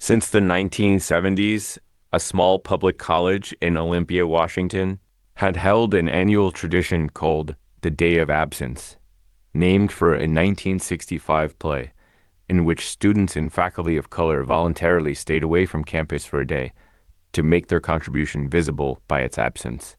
Since the 1970s, a small public college in Olympia, Washington, had held an annual tradition called the Day of Absence, named for a 1965 play in which students and faculty of color voluntarily stayed away from campus for a day to make their contribution visible by its absence.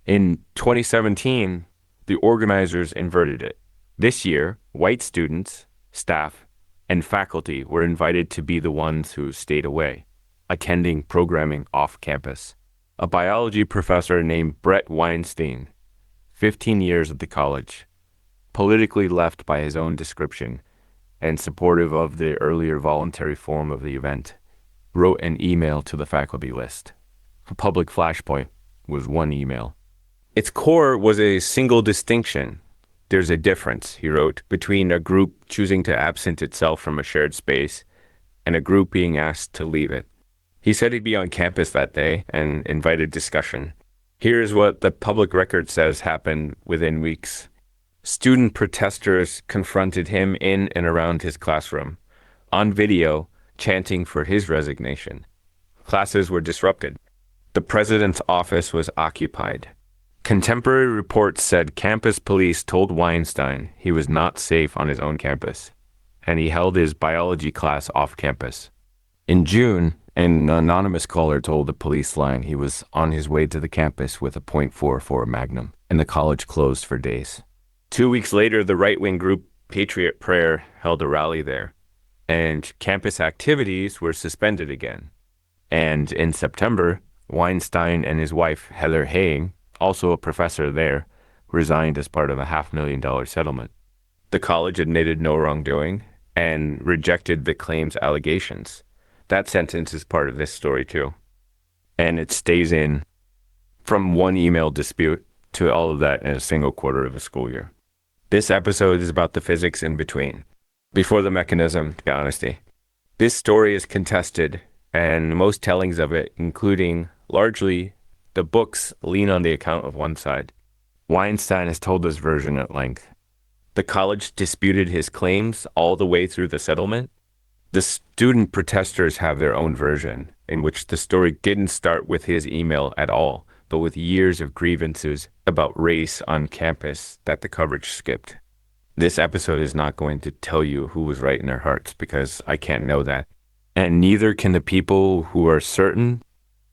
In 2017, the organizers inverted it. This year, white students, staff, and faculty were invited to be the ones who stayed away, attending programming off campus. A biology professor named Brett Weinstein, 15 years at the college, politically left by his own description and supportive of the earlier voluntary form of the event, wrote an email to the faculty list. A public flashpoint was one email. Its core was a single distinction. There's a difference, he wrote, between a group choosing to absent itself from a shared space and a group being asked to leave it. He said he'd be on campus that day and invited discussion. Here's what the public record says happened within weeks. Student protesters confronted him in and around his classroom, on video, chanting for his resignation. Classes were disrupted. The president's office was occupied. Contemporary reports said campus police told Weinstein he was not safe on his own campus, and he held his biology class off campus. In June, an anonymous caller told the police line he was on his way to the campus with a .44 Magnum, and the college closed for days. 2 weeks later, the right-wing group Patriot Prayer held a rally there, and campus activities were suspended again. And in September, Weinstein and his wife, Heather Haying, also a professor there, resigned as part of a $500,000 settlement. The college admitted no wrongdoing and rejected the claim's allegations. That sentence is part of this story too. And it stays in from one email dispute to all of that in a single quarter of a school year. This episode is about the physics in between, before the mechanism, to honesty. This story is contested, and most tellings of it, including largely the books, lean on the account of one side. Weinstein has told this version at length. The college disputed his claims all the way through the settlement. The student protesters have their own version, in which the story didn't start with his email at all, but with years of grievances about race on campus that the coverage skipped. This episode is not going to tell you who was right in their hearts, because I can't know that. And neither can the people who are certain.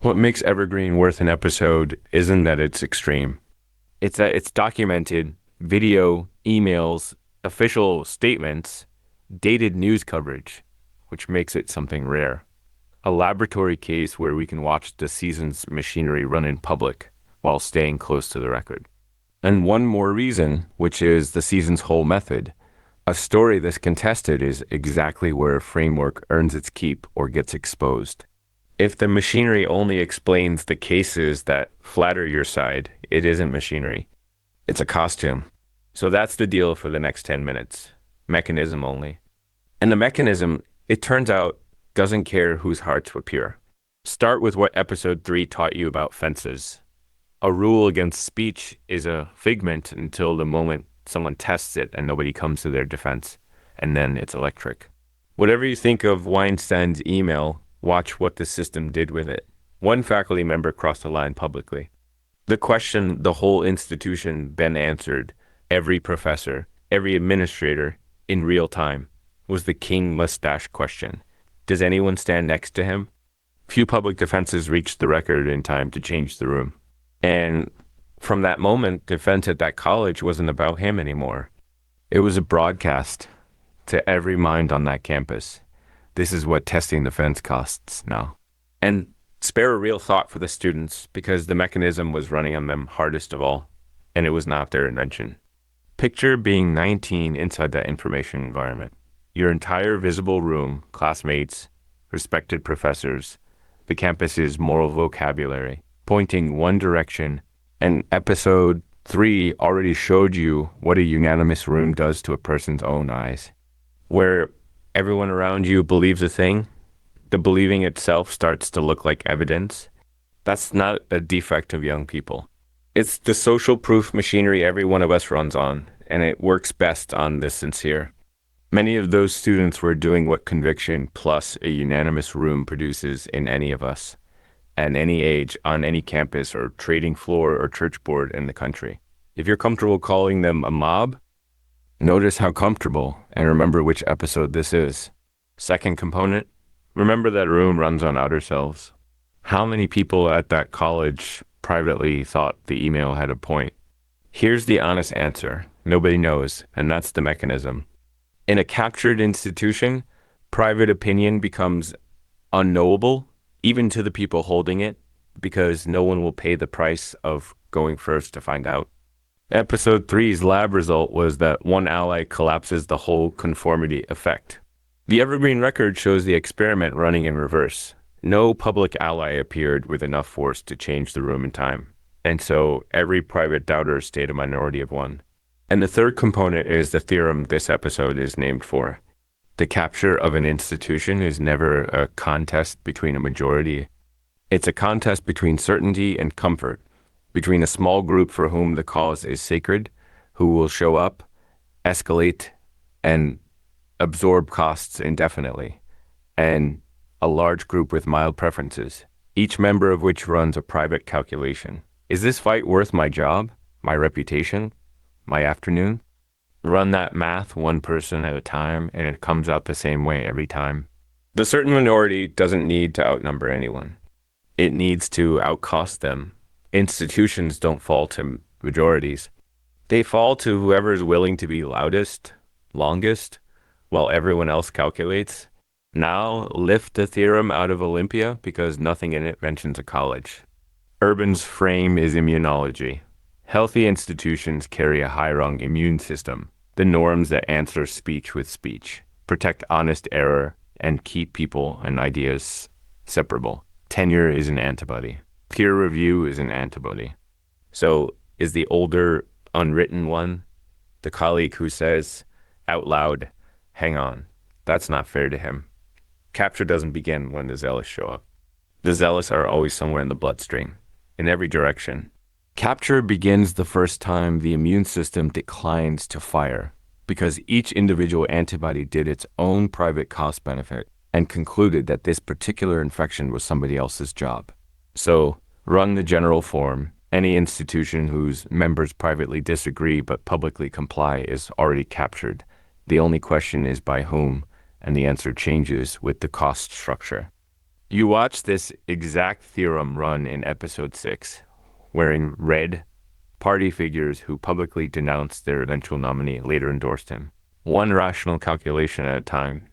What makes Evergreen worth an episode isn't that it's extreme. It's that it's documented, video, emails, official statements, dated news coverage, which makes it something rare. A laboratory case where we can watch the season's machinery run in public while staying close to the record. And one more reason, which is the season's whole method. A story that's contested is exactly where a framework earns its keep or gets exposed. If the machinery only explains the cases that flatter your side, it isn't machinery. It's a costume. So that's the deal for the next 10 minutes. Mechanism only. And the mechanism, it turns out, doesn't care whose hearts were pure. Start with what episode 3 taught you about fences. A rule against speech is a figment until the moment someone tests it and nobody comes to their defense, and then it's electric. Whatever you think of Weinstein's email, watch what the system did with it. One faculty member crossed the line publicly. The question the whole institution then answered, every professor, every administrator, in real time, was the king mustache question. Does anyone stand next to him? Few public defenses reached the record in time to change the room. And from that moment, defense at that college wasn't about him anymore. It was a broadcast to every mind on that campus. This is what testing the fence costs now. And spare a real thought for the students, because the mechanism was running on them hardest of all, and it was not their invention. Picture being 19 inside that information environment. Your entire visible room, classmates, respected professors, the campus's moral vocabulary, pointing one direction, and episode 3 already showed you what a unanimous room does to a person's own eyes. Where everyone around you believes a thing, the believing itself starts to look like evidence. That's not a defect of young people. It's the social proof machinery every one of us runs on, and it works best on the sincere. Many of those students were doing what conviction plus a unanimous room produces in any of us, at any age, on any campus or trading floor or church board in the country. If you're comfortable calling them a mob, notice how comfortable and remember which episode this is. Second component, remember that room runs on outer selves. How many people at that college privately thought the email had a point? Here's the honest answer. Nobody knows, and that's the mechanism. In a captured institution, private opinion becomes unknowable, even to the people holding it, because no one will pay the price of going first to find out. Episode 3's lab result was that one ally collapses the whole conformity effect. The Evergreen record shows the experiment running in reverse. No public ally appeared with enough force to change the room in time, and so every private doubter stayed a minority of one. And the third component is the theorem this episode is named for. The capture of an institution is never a contest between a majority. It's a contest between certainty and comfort, between a small group for whom the cause is sacred, who will show up, escalate, and absorb costs indefinitely, and a large group with mild preferences, each member of which runs a private calculation. Is this fight worth my job, my reputation, my afternoon? Run that math one person at a time, and it comes out the same way every time. The certain minority doesn't need to outnumber anyone. It needs to outcost them. Institutions don't fall to majorities. They fall to whoever is willing to be loudest, longest, while everyone else calculates. Now lift the theorem out of Olympia because nothing in it mentions a college. Urban's frame is immunology. Healthy institutions carry a high-rung immune system, the norms that answer speech with speech, protect honest error, and keep people and ideas separable. Tenure is an antibody. Peer review is an antibody. So is the older, unwritten one, the colleague who says out loud, hang on, that's not fair to him. Capture doesn't begin when the zealous show up. The zealous are always somewhere in the bloodstream, in every direction. Capture begins the first time the immune system declines to fire, because each individual antibody did its own private cost benefit and concluded that this particular infection was somebody else's job. So, run the general form. Any institution whose members privately disagree but publicly comply is already captured. The only question is by whom, and the answer changes with the cost structure. You watch this exact theorem run in episode 6, where in red, party figures who publicly denounced their eventual nominee later endorsed him. One rational calculation at a time,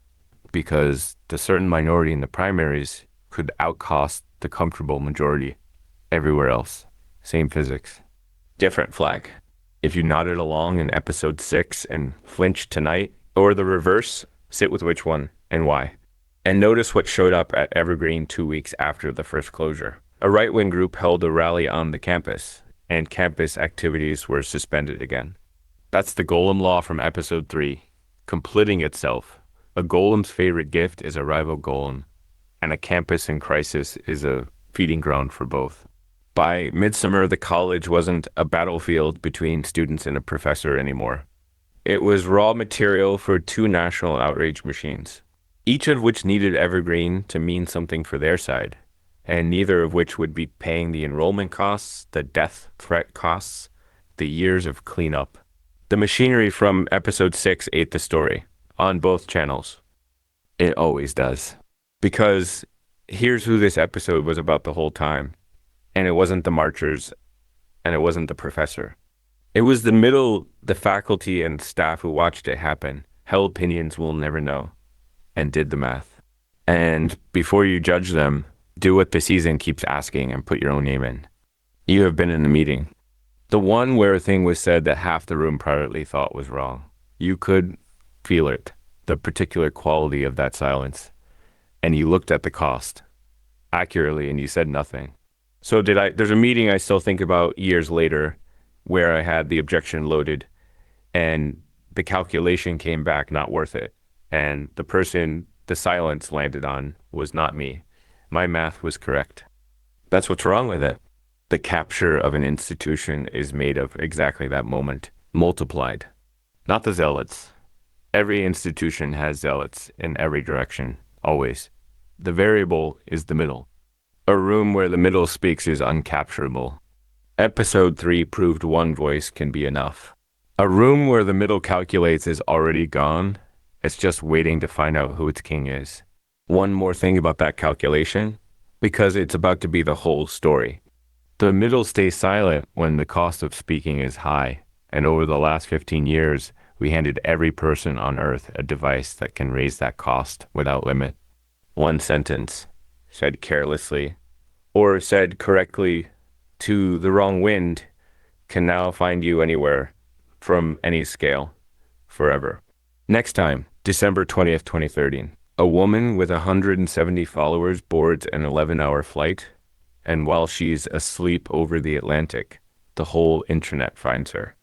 because the certain minority in the primaries could outcost the comfortable majority everywhere else. Same physics. Different flag. If you nodded along in episode 6 and flinched tonight, or the reverse, sit with which one and why. And notice what showed up at Evergreen 2 weeks after the first closure. A right-wing group held a rally on the campus, and campus activities were suspended again. That's the golem law from episode 3, completing itself. A golem's favorite gift is a rival golem, and a campus in crisis is a feeding ground for both. By midsummer, the college wasn't a battlefield between students and a professor anymore. It was raw material for 2 national outrage machines, each of which needed Evergreen to mean something for their side, and neither of which would be paying the enrollment costs, the death threat costs, the years of cleanup. The machinery from episode 6 ate the story, on both channels. It always does. Because here's who this episode was about the whole time. And it wasn't the marchers, and it wasn't the professor. It was the faculty and staff who watched it happen, held opinions we'll never know, and did the math. And before you judge them, do what the season keeps asking and put your own name in. You have been in the meeting. The one where a thing was said that half the room privately thought was wrong. You could feel it, the particular quality of that silence. And you looked at the cost accurately and you said nothing. So there's a meeting I still think about years later where I had the objection loaded and the calculation came back not worth it. And the person the silence landed on was not me. My math was correct. That's what's wrong with it. The capture of an institution is made of exactly that moment, multiplied. Not the zealots, Every institution has zealots in every direction, always. The variable is the middle. A room where the middle speaks is uncapturable. Episode 3 proved one voice can be enough. A room where the middle calculates is already gone. It's just waiting to find out who its king is. One more thing about that calculation, because it's about to be the whole story. The middle stays silent when the cost of speaking is high, and over the last 15 years, we handed every person on Earth a device that can raise that cost without limit. One sentence, said carelessly, or said correctly to the wrong wind, can now find you anywhere, from any scale, forever. Next time, December 20th, 2013. A woman with 170 followers boards an 11-hour flight, and while she's asleep over the Atlantic, the whole internet finds her.